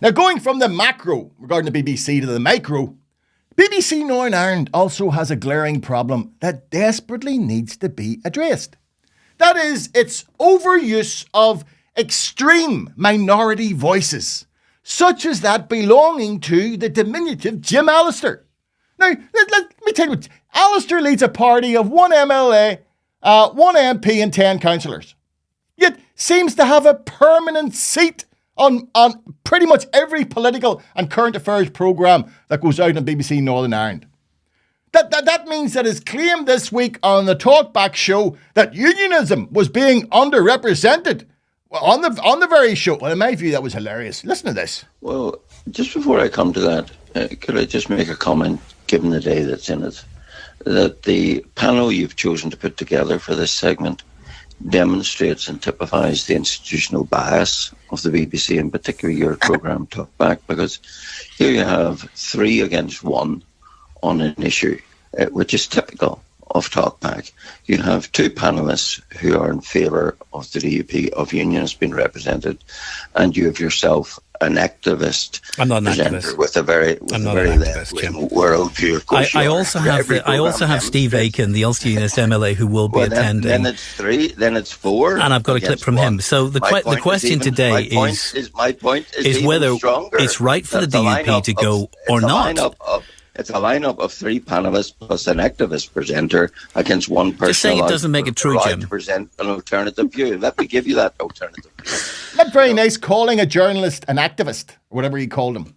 Now, going from the macro regarding the BBC to the micro, BBC Northern Ireland also has a glaring problem that desperately needs to be addressed. That is, its overuse of extreme minority voices, such as that belonging to the diminutive Jim Allister. Now, let me tell you what, Allister leads a party of one MLA, one MP and 10 councillors, yet seems to have a permanent seat on pretty much every political and current affairs programme that goes out on BBC Northern Ireland. That means that his claim this week on the Talkback show that unionism was being underrepresented on the very show. Well, in my view, that was hilarious. Listen to this. Well, just before I come to that, could I just make a comment, given the day that's in it, that the panel you've chosen to put together for this segment demonstrates and typifies the institutional bias of the BBC, in particular your programme Talkback, because here you have 3 against 1 on an issue, which is typical of Talkback. You have 2 panellists who are in favour of the DUP, of unions being represented, and you have yourself an activist. I'm not an activist. With a very left-wing worldview. Of course, I also have Steve Aiken, the Ulster Unionist MLA, who will be attending. Then it's 3. Then it's 4. And I've got a clip from him. So the question today is whether it's right for the DUP to go or not. It's a lineup of 3 panellists plus an activist presenter against one person. Just saying it doesn't make it true, Jim. To present an alternative view. Let me give you that alternative view. Not very nice calling a journalist an activist, or whatever he called him.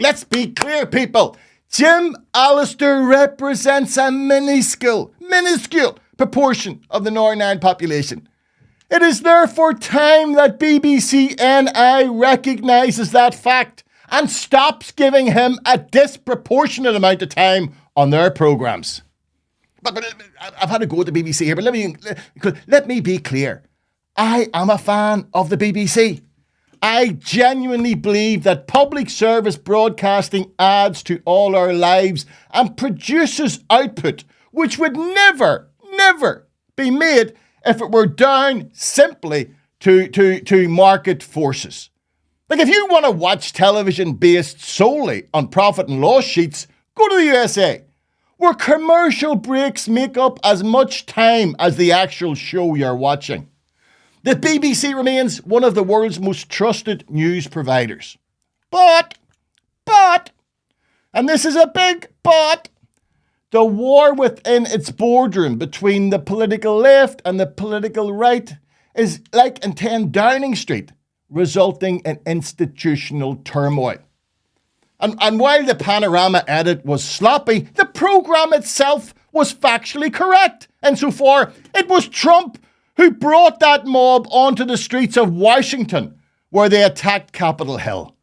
Let's be clear, people. Jim Allister represents a minuscule proportion of the Northern Ireland population. It is therefore time that BBC NI recognises that fact and stops giving him a disproportionate amount of time on their programmes. But I've had to go to the BBC here, but let me be clear. I am a fan of the BBC. I genuinely believe that public service broadcasting adds to all our lives and produces output which would never be made if it were down simply to market forces. Like, if you want to watch television based solely on profit and loss sheets, go to the USA, where commercial breaks make up as much time as the actual show you're watching. The BBC remains one of the world's most trusted news providers. But, and this is a big but, the war within its boardroom between the political left and the political right is like in 10 Downing Street, resulting in institutional turmoil. And while the panorama edit was sloppy, the programme itself was factually correct. Insofar, it was Trump who brought that mob onto the streets of Washington, where they attacked Capitol Hill.